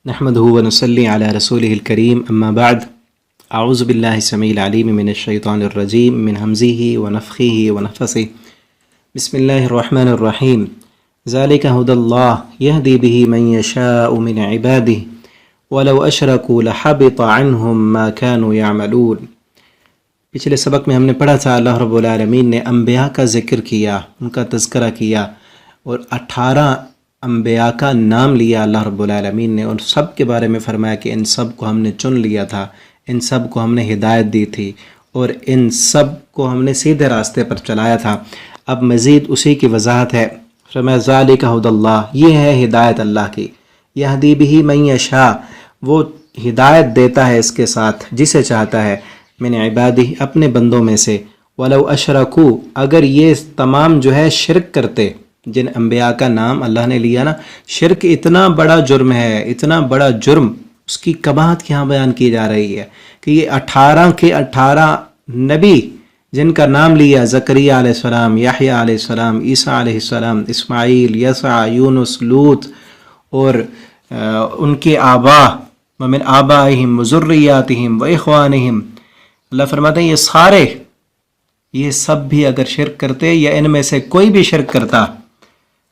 نحمده ونصلي على رسوله الكريم أما بعد أعوذ بالله السميع العليم من الشيطان الرجيم من همزه ونفخه ونفثه بسم الله الرحمن الرحيم ذلك هدى الله يهدي به من يشاء من عباده ولو أشركوا لحبط عنهم ما كانوا يعملون۔ پچھلے سبق میں ہم نے پڑھا تھا اللہ رب العالمین نے انبیاء کا ذکر کیا، ان کا تذکرہ کیا اور 18 انبیاء کا نام لیا اللہ رب العالمین نے، اور سب کے بارے میں فرمایا کہ ان سب کو ہم نے چن لیا تھا، ان سب کو ہم نے ہدایت دی تھی اور ان سب کو ہم نے سیدھے راستے پر چلایا تھا۔ اب مزید اسی کی وضاحت ہے، فرمایا ذالک ھدی اللہ، یہ ہے ہدایت اللہ کی، یہدی بہ من یشاء، وہ ہدایت دیتا ہے اس کے ساتھ جسے چاہتا ہے، من عبادہ، اپنے بندوں میں سے، ولو اشرکوا، اگر یہ تمام جو ہے شرک کرتے، جن انبیاء کا نام اللہ نے لیا نا، شرک اتنا بڑا جرم ہے، اتنا بڑا جرم، اس کی قباحت یہاں بیان کی جا رہی ہے کہ یہ 18 کے 18 نبی جن کا نام لیا، زکریہ علیہ السلام، یحییٰ علیہ السلام، عیسیٰ علیہ السلام، اسماعیل، یسع، یونس، لوط، اور ان کے آبا، ومن آبائہم وذریاتہم واخوانہم، اللہ فرماتے ہیں یہ سب بھی اگر شرک کرتے یا ان میں سے کوئی بھی شرک کرتا،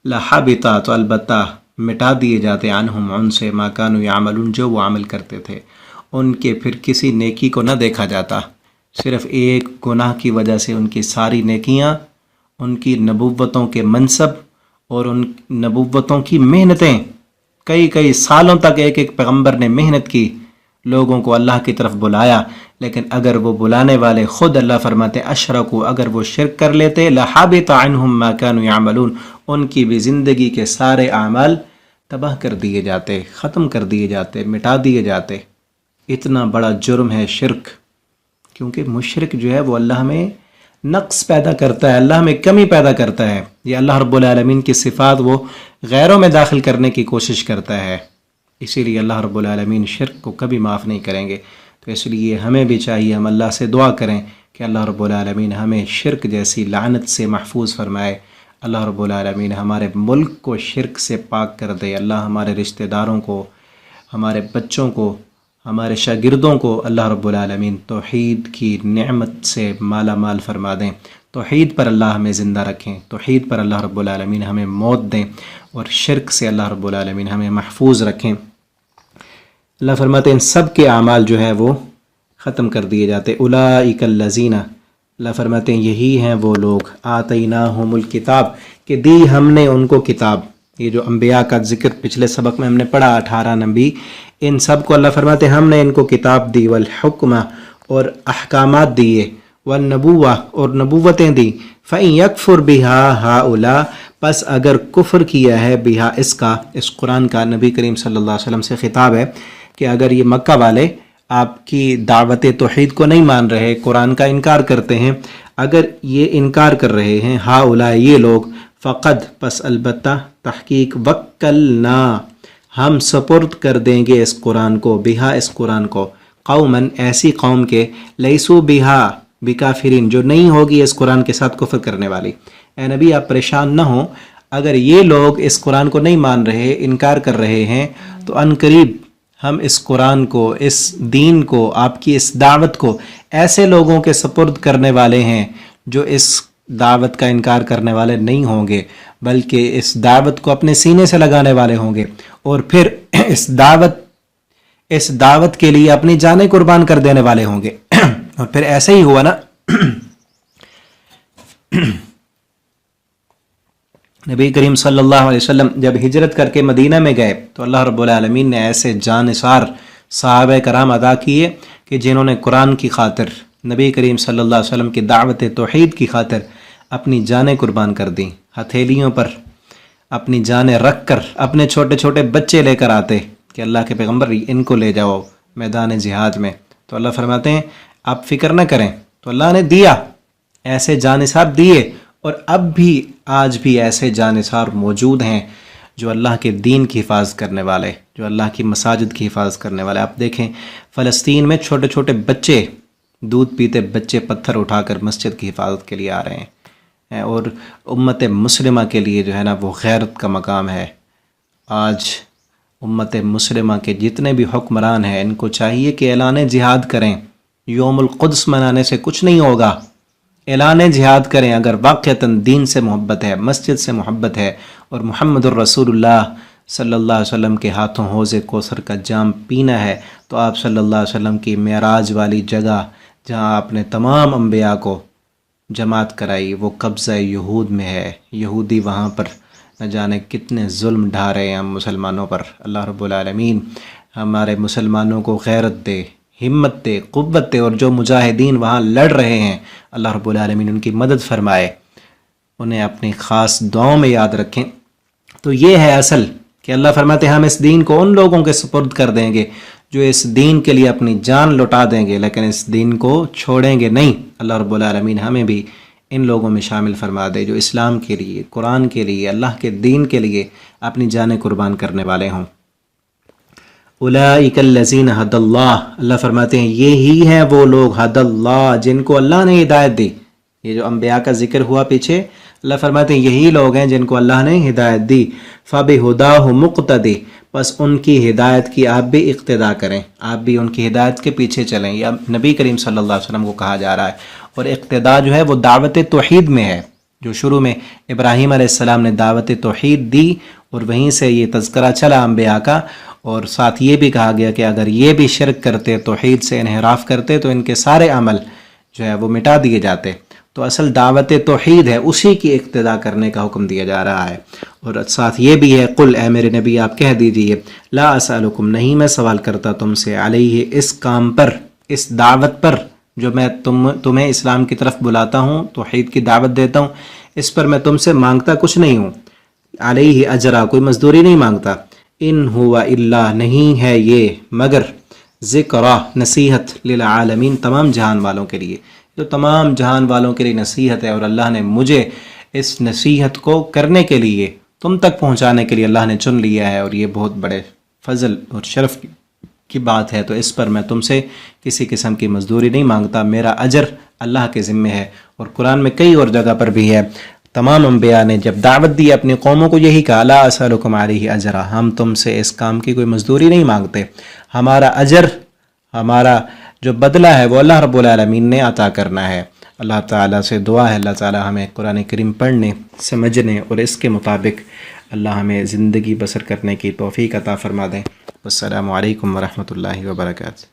لحبط، تو البتہ مٹا دیے جاتے، عنہم، ان سے، ما کانوا یعملون، جو وہ عمل کرتے تھے، ان کے پھر کسی نیکی کو نہ دیکھا جاتا، صرف ایک گناہ کی وجہ سے ان کی ساری نیکیاں، ان کی نبوتوں کے منصب اور ان نبوتوں کی محنتیں، کئی سالوں تک ایک ایک پیغمبر نے محنت کی، لوگوں کو اللہ کی طرف بلایا، لیکن اگر وہ بلانے والے خود، اللہ فرماتے اشرکو، اگر وہ شرک کر لیتے، لحبط عنہم ما کانوا یعملون، ان کی بھی زندگی کے سارے اعمال تباہ کر دیے جاتے، ختم کر دیے جاتے، مٹا دیے جاتے۔ اتنا بڑا جرم ہے شرک، کیونکہ مشرک جو ہے وہ اللہ میں نقص پیدا کرتا ہے، اللہ میں کمی پیدا کرتا ہے، یہ اللہ رب العالمین کی صفات وہ غیروں میں داخل کرنے کی کوشش کرتا ہے، اسی لیے اللہ رب العالمین شرک کو کبھی معاف نہیں کریں گے۔ تو اس لیے ہمیں بھی چاہیے ہم اللہ سے دعا کریں کہ اللہ رب العالمین ہمیں شرک جیسی لعنت سے محفوظ فرمائے، اللہ رب العالمین ہمارے ملک کو شرک سے پاک کر دے، اللہ ہمارے رشتہ داروں کو، ہمارے بچوں کو، ہمارے شاگردوں کو اللہ رب العالمین توحید کی نعمت سے مالا مال فرما دیں، توحید پر اللہ ہمیں زندہ رکھیں، توحید پر اللہ رب العالمین ہمیں موت دیں، اور شرک سے اللہ رب العالمین ہمیں محفوظ رکھیں۔ اللہ فرماتے ہیں ان سب کے اعمال جو ہیں وہ ختم کر دیے جاتے، اولئک الذین، اللہ فرماتے ہیں یہی ہیں وہ لوگ، آتیناہم الکتاب، کہ دی ہم نے ان کو کتاب۔ یہ جو انبیاء کا ذکر پچھلے سبق میں ہم نے پڑھا، 18 نبی، ان سب کو اللہ فرماتے ہیں ہم نے ان کو کتاب دی، والحکمہ، اور احکامات دیے، والنبوہ، اور نبوتیں دی، فَإِن يَكْفُرْ بِهَا هَؤُلَاء، پس اگر کفر کیا ہے بہا، اس کا، اس قرآن کا نبی کریم صلی اللہ علیہ وسلم سے خطاب ہے کہ اگر یہ مکہ والے آپ کی دعوت توحید کو نہیں مان رہے، قرآن کا انکار کرتے ہیں، اگر یہ انکار کر رہے ہیں، ہؤلاء، یہ لوگ، فقد، پس البتہ، تحقیق، وکلنا، ہم سپرد کر دیں گے اس قرآن کو، بہا، اس قرآن کو، قوماً، ایسی قوم کے، لیسو بہا بکافرین، جو نہیں ہوگی اس قرآن کے ساتھ کفر کرنے والی۔ اے نبی آپ پریشان نہ ہوں، اگر یہ لوگ اس قرآن کو نہیں مان رہے، انکار کر رہے ہیں، تو ان قریب ہم اس قرآن کو، اس دین کو، آپ کی اس دعوت کو ایسے لوگوں کے سپرد کرنے والے ہیں جو اس دعوت کا انکار کرنے والے نہیں ہوں گے، بلکہ اس دعوت کو اپنے سینے سے لگانے والے ہوں گے، اور پھر اس دعوت کے لیے اپنی جانیں قربان کر دینے والے ہوں گے۔ اور پھر ایسے ہی ہوا نا، نبی کریم صلی اللہ علیہ وسلم جب ہجرت کر کے مدینہ میں گئے تو اللہ رب العالمین نے ایسے جانثار صحابہ کرام عطا کیے کہ جنہوں نے قرآن کی خاطر، نبی کریم صلی اللہ علیہ وسلم کی دعوت توحید کی خاطر اپنی جانیں قربان کر دیں، ہتھیلیوں پر اپنی جانیں رکھ کر اپنے چھوٹے چھوٹے بچے لے کر آتے کہ اللہ کے پیغمبر ان کو لے جاؤ میدان جہاد میں، تو اللہ فرماتے ہیں آپ فکر نہ کریں، تو اللہ نے دیا، ایسے جانثار دیے، اور اب بھی آج بھی ایسے جانثار موجود ہیں جو اللہ کے دین کی حفاظت کرنے والے، جو اللہ کی مساجد کی حفاظت کرنے والے۔ آپ دیکھیں فلسطین میں چھوٹے چھوٹے بچے، دودھ پیتے بچے پتھر اٹھا کر مسجد کی حفاظت کے لیے آ رہے ہیں، اور امت مسلمہ کے لیے جو ہے نا وہ غیرت کا مقام ہے۔ آج امت مسلمہ کے جتنے بھی حکمران ہیں ان کو چاہیے کہ اعلان جہاد کریں. یوم القدس منانے سے کچھ نہیں ہوگا، اعلان جہاد کریں. اگر واقعتاً دین سے محبت ہے، مسجد سے محبت ہے اور محمد الرسول اللہ صلی اللہ علیہ وسلم کے ہاتھوں حوض کوثر کا جام پینا ہے، تو آپ صلی اللہ علیہ وسلم کی معراج والی جگہ جہاں آپ نے تمام انبیاء کو جماعت کرائی وہ قبضہ یہود میں ہے. یہودی وہاں پر نہ جانے کتنے ظلم ڈھا رہے ہیں ہم مسلمانوں پر. اللہ رب العالمین ہمارے مسلمانوں کو غیرت دے، ہمت دے، قوت دے، اور جو مجاہدین وہاں لڑ رہے ہیں اللہ رب العالمین ان کی مدد فرمائے، انہیں اپنی خاص دعاؤں میں یاد رکھیں. تو یہ ہے اصل کہ اللہ فرماتے ہیں ہم اس دین کو ان لوگوں کے سپرد کر دیں گے جو اس دین کے لیے اپنی جان لٹا دیں گے لیکن اس دین کو چھوڑیں گے نہیں. اللہ رب العالمین ہمیں بھی ان لوگوں میں شامل فرما دے جو اسلام کے لیے، قرآن کے لیے، اللہ کے دین کے لیے اپنی جانیں قربان کرنے والے ہوں. اولئک الذین ھدی اللہ، اللہ فرماتے ہیں یہی ہیں وہ لوگ ھدی اللہ جن کو اللہ نے ہدایت دی. یہ جو انبیاء کا ذکر ہوا پیچھے، اللہ فرماتے ہیں یہی لوگ ہیں جن کو اللہ نے ہدایت دی. فبہداہ مقتدی، بس ان کی ہدایت کی آپ بھی اقتداء کریں، آپ بھی ان کی ہدایت کے پیچھے چلیں. یہ نبی کریم صلی اللہ علیہ وسلم کو کہا جا رہا ہے. اور اقتداء جو ہے وہ دعوت توحید میں ہے، جو شروع میں ابراہیم علیہ السلام نے دعوت توحید دی اور وہیں سے یہ تذکرہ چلا انبیاء کا. اور ساتھ یہ بھی کہا گیا کہ اگر یہ بھی شرک کرتے، توحید سے انحراف کرتے تو ان کے سارے عمل جو ہے وہ مٹا دیے جاتے. تو اصل دعوت توحید ہے، اسی کی اقتداء کرنے کا حکم دیا جا رہا ہے. اور ساتھ یہ بھی ہے قل، اے میرے نبی آپ کہہ دیجئے، لا اسألکم، نہیں میں سوال کرتا تم سے، علیہ اس کام پر، اس دعوت پر جو میں تمہیں اسلام کی طرف بلاتا ہوں، توحید کی دعوت دیتا ہوں، اس پر میں تم سے مانگتا کچھ نہیں ہوں. علیہ اجرا، کوئی مزدوری نہیں مانگتا. ان ہوا الا، نہیں ہے یہ مگر ذکرہ، نصیحت، للعالمین، تمام جہان والوں کے لیے. جو تمام جہان والوں کے لیے نصیحت ہے اور اللہ نے مجھے اس نصیحت کو کرنے کے لیے، تم تک پہنچانے کے لیے اللہ نے چن لیا ہے، اور یہ بہت بڑے فضل اور شرف کی بات ہے. تو اس پر میں تم سے کسی قسم کی مزدوری نہیں مانگتا، میرا اجر اللہ کے ذمے ہے. اور قرآن میں کئی اور جگہ پر بھی ہے، تمام انبیاء نے جب دعوت دی اپنی قوموں کو یہی کہا، لا اسألکم علیہ اجرا، ہم تم سے اس کام کی کوئی مزدوری نہیں مانگتے، ہمارا اجر، ہمارا جو بدلہ ہے وہ اللہ رب العالمین نے عطا کرنا ہے. اللہ تعالیٰ سے دعا ہے اللہ تعالیٰ ہمیں قرآن کریم پڑھنے، سمجھنے اور اس کے مطابق اللہ ہمیں زندگی بسر کرنے کی توفیق عطا فرما دیں. السلام علیکم ورحمۃ اللہ وبرکاتہ.